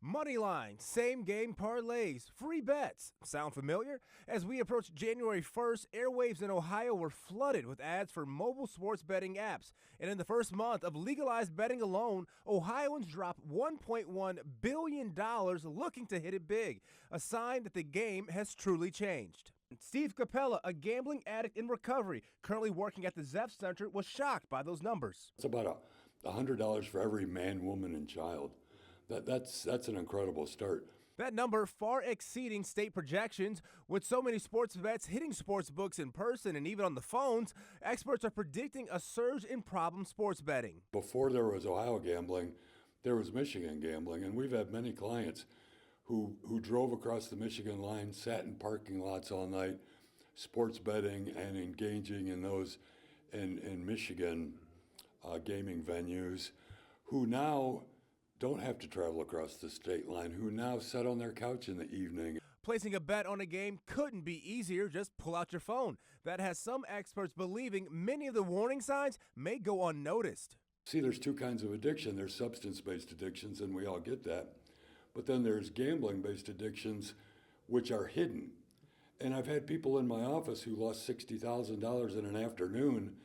Money line, same game parlays, free bets. Sound familiar? As we approach January 1st, airwaves in Ohio were flooded with ads for mobile sports betting apps. And in the first month of legalized betting alone, Ohioans dropped $1.1 billion looking to hit it big, a sign that the game has truly changed. Steve Capella, a gambling addict in recovery, currently working at the Zeph Center, was shocked by those numbers. It's about $100 for every man, woman, and child. That's an incredible start. That number far exceeding state projections. With so many sports bets hitting sports books in person and even on the phones, experts are predicting a surge in problem sports betting. Before there was Ohio gambling, there was Michigan gambling, and we've had many clients who drove across the Michigan line, sat in parking lots all night, sports betting and engaging in those in Michigan gaming venues, who now don't have to travel across the state line, who now sit on their couch in the evening. Placing a bet on a game couldn't be easier. Just pull out your phone. That has some experts believing many of the warning signs may go unnoticed. See, there's two kinds of addiction. There's substance-based addictions, and we all get that. But then there's gambling-based addictions, which are hidden. And I've had people in my office who lost $60,000 in an afternoon,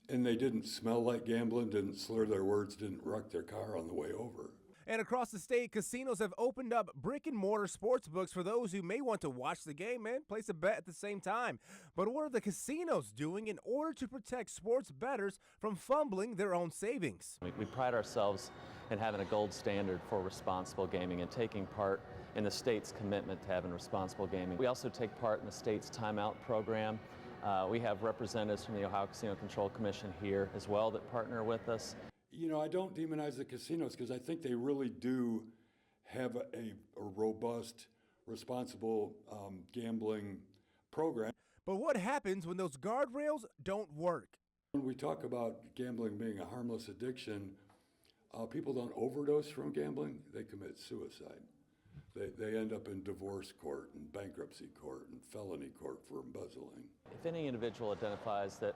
and they didn't smell like gambling, didn't slur their words, didn't wreck their car on the way over. And across the state, casinos have opened up brick-and-mortar sports books for those who may want to watch the game and place a bet at the same time. But what are the casinos doing in order to protect sports bettors from fumbling their own savings? We pride ourselves in having a gold standard for responsible gaming and taking part in the state's commitment to having responsible gaming. We also take part in the state's timeout program. We have representatives from the Ohio Casino Control Commission here as well that partner with us. You know, I don't demonize the casinos because I think they really do have a robust, responsible gambling program. But what happens when those guardrails don't work? When we talk about gambling being a harmless addiction, people don't overdose from gambling, they commit suicide. They end up in divorce court and bankruptcy court and felony court for embezzling. If any individual identifies that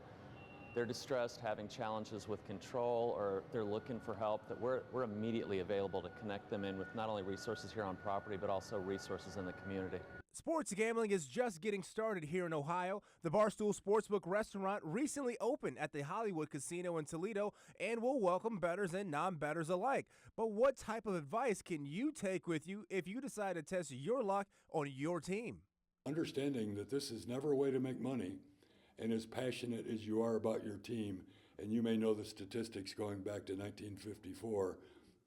they're distressed, having challenges with control, or they're looking for help, that we're immediately available to connect them in with not only resources here on property, but also resources in the community. Sports gambling is just getting started here in Ohio. The Barstool Sportsbook restaurant recently opened at the Hollywood Casino in Toledo and will welcome bettors and non-bettors alike. But what type of advice can you take with you if you decide to test your luck on your team? Understanding that this is never a way to make money, and as passionate as you are about your team, and you may know the statistics going back to 1954,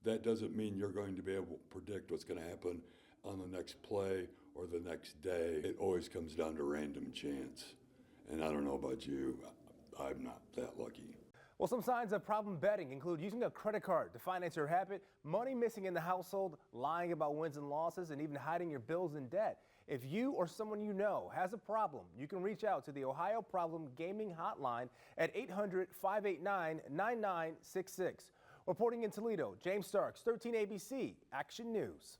that doesn't mean you're going to be able to predict what's going to happen on the next play or the next day. It always comes down to random chance. And I don't know about you, I'm not that lucky. Well, some signs of problem betting include using a credit card to finance your habit, money missing in the household, lying about wins and losses, and even hiding your bills and debt. If you or someone you know has a problem, you can reach out to the Ohio Problem Gaming Hotline at 800-589-9966. Reporting in Toledo, James Starks, 13 ABC, Action News.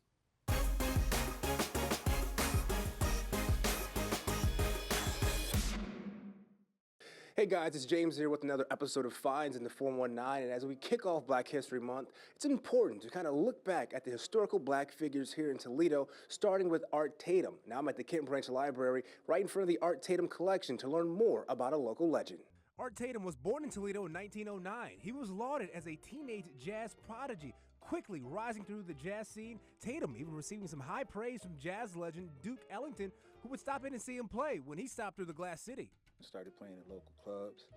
Hey guys, it's James here with another episode of Finds in the 419, and as we kick off Black History Month, it's important to kind of look back at the historical black figures here in Toledo, starting with Art Tatum. Now I'm at the Kent Branch Library, right in front of the Art Tatum collection to learn more about a local legend. Art Tatum was born in Toledo in 1909. He was lauded as a teenage jazz prodigy, quickly rising through the jazz scene. Tatum even receiving some high praise from jazz legend Duke Ellington, who would stop in and see him play when he stopped through the Glass City. Started playing at local clubs.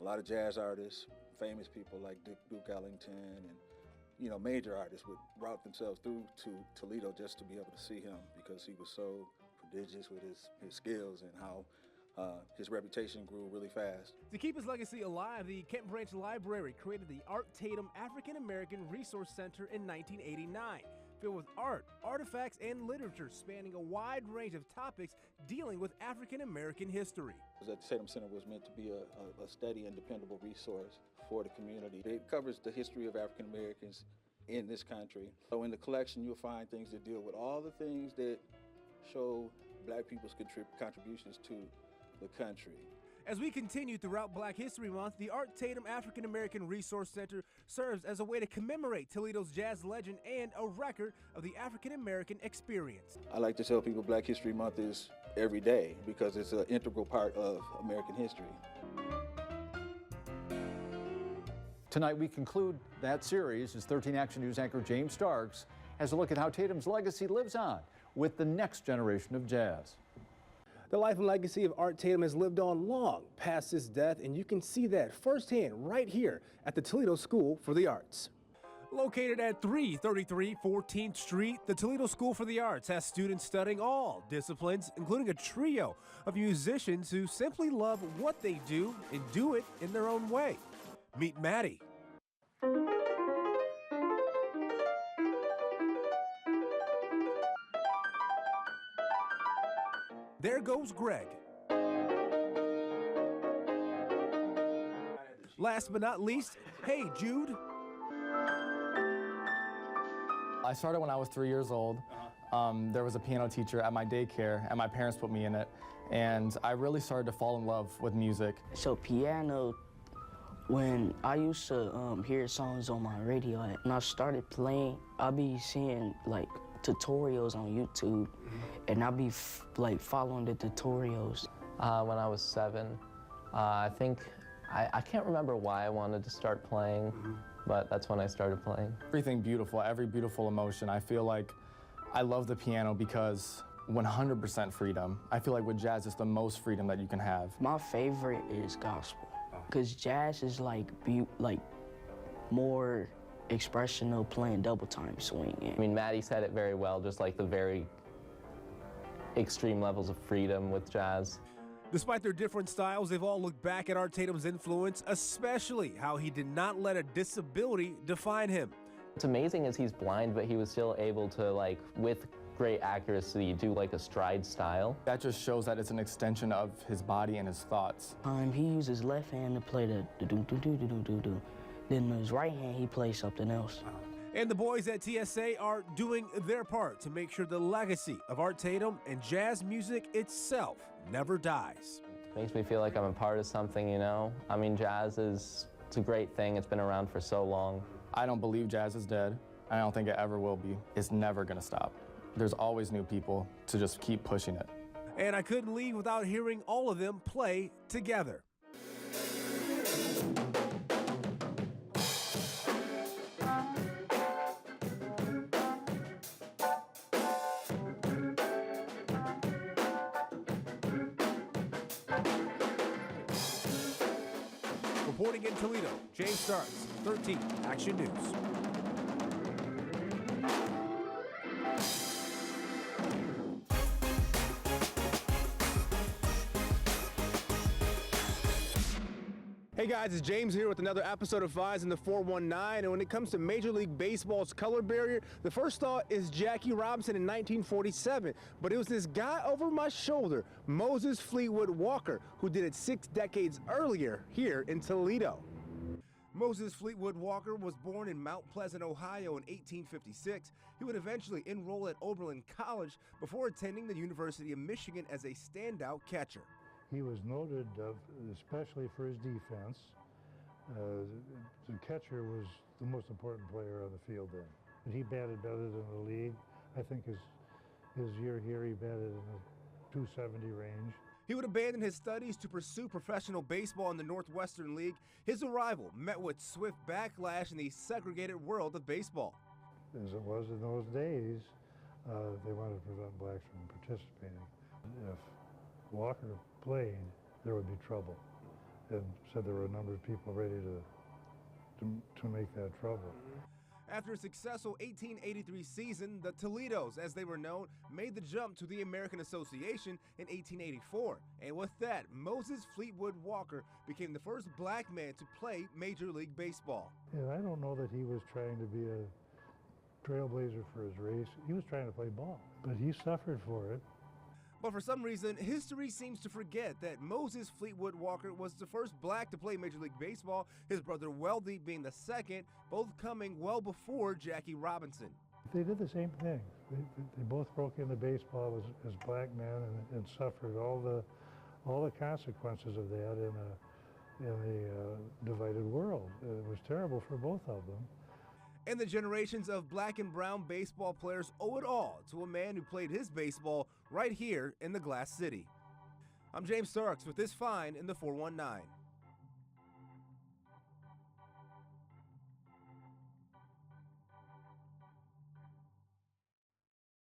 A lot of jazz artists, famous people like Duke Ellington and, major artists would route themselves through to Toledo just to be able to see him because he was so prodigious with his skills and how his reputation grew really fast. To keep his legacy alive, the Kent Branch Library created the Art Tatum African American Resource Center in 1989. Filled with art, artifacts, and literature spanning a wide range of topics dealing with African American history. The Tatum Center was meant to be a steady and dependable resource for the community. It covers the history of African Americans in this country. So in the collection, you'll find things that deal with all the things that show black people's contributions to the country. As we continue throughout Black History Month, the Art Tatum African American Resource Center serves as a way to commemorate Toledo's jazz legend and a record of the African American experience. I like to tell people Black History Month is every day because it's an integral part of American history. Tonight we conclude that series as 13 Action News anchor James Starks has a look at how Tatum's legacy lives on with the next generation of jazz. The life and legacy of Art Tatum has lived on long past his death, and you can see that firsthand right here at the Toledo School for the Arts. Located at 333 14th Street, the Toledo School for the Arts has students studying all disciplines, including a trio of musicians who simply love what they do and do it in their own way. Meet Maddie. There goes Greg. Last but not least, hey, Jude. I started when I was 3 years old. There was a piano teacher at my daycare, and my parents put me in it. And I really started to fall in love with music. So piano, when I used to hear songs on my radio, and I started playing, I'll be seeing like tutorials on YouTube, and I'll be following the tutorials. When I was 7, I think, I can't remember why I wanted to start playing, but that's when I started playing. Everything beautiful, every beautiful emotion. I feel like I love the piano because 100% freedom. I feel like with jazz, it's the most freedom that you can have. My favorite is gospel, because jazz is like more expressional, playing double time swing. I mean, Maddie said it very well, just like the very extreme levels of freedom with jazz. Despite their different styles, they've all looked back at Art Tatum's influence, especially how he did not let a disability define him. What's amazing is he's blind, but he was still able to, like, with great accuracy, do like a stride style. That just shows that it's an extension of his body and his thoughts. He used his left hand to play the do-do-do-do-do-do-do. Then with his right hand, he plays something else. And the boys at TSA are doing their part to make sure the legacy of Art Tatum and jazz music itself never dies. Makes me feel like I'm a part of something, you know? I mean, jazz it's a great thing. It's been around for so long. I don't believe jazz is dead. I don't think it ever will be. It's never gonna stop. There's always new people to just keep pushing it. And I couldn't leave without hearing all of them play together. Reporting in Toledo, James Starks, 13 Action News. Hey guys, it's James here with another episode of Fives in the 419, and when it comes to Major League Baseball's color barrier, the first thought is Jackie Robinson in 1947, but it was this guy over my shoulder, Moses Fleetwood Walker, who did it 6 decades earlier here in Toledo. Moses Fleetwood Walker was born in Mount Pleasant, Ohio in 1856. He would eventually enroll at Oberlin College before attending the University of Michigan as a standout catcher. He was noted especially for his defense. The catcher was the most important player on the field then. And he batted better than the league. I think his year here, he batted in the 270 range. He would abandon his studies to pursue professional baseball in the Northwestern League. His arrival met with swift backlash in the segregated world of baseball. As it was in those days, they wanted to prevent blacks from participating. If Walker played, there would be trouble. And said there were a number of people ready to make that trouble. After a successful 1883 season, the Toledos, as they were known, made the jump to the American Association in 1884. And with that, Moses Fleetwood Walker became the first black man to play Major League Baseball. And I don't know that he was trying to be a trailblazer for his race. He was trying to play ball, but he suffered for it. But for some reason, history seems to forget that Moses Fleetwood Walker was the first black to play Major League Baseball, his brother Weldie being the second, both coming well before Jackie Robinson. They did the same thing. They both broke into baseball as black men and suffered all all the consequences of that in a divided world. It was terrible for both of them. And the generations of black and brown baseball players owe it all to a man who played his baseball right here in the Glass City. I'm James Starks with this find in the 419.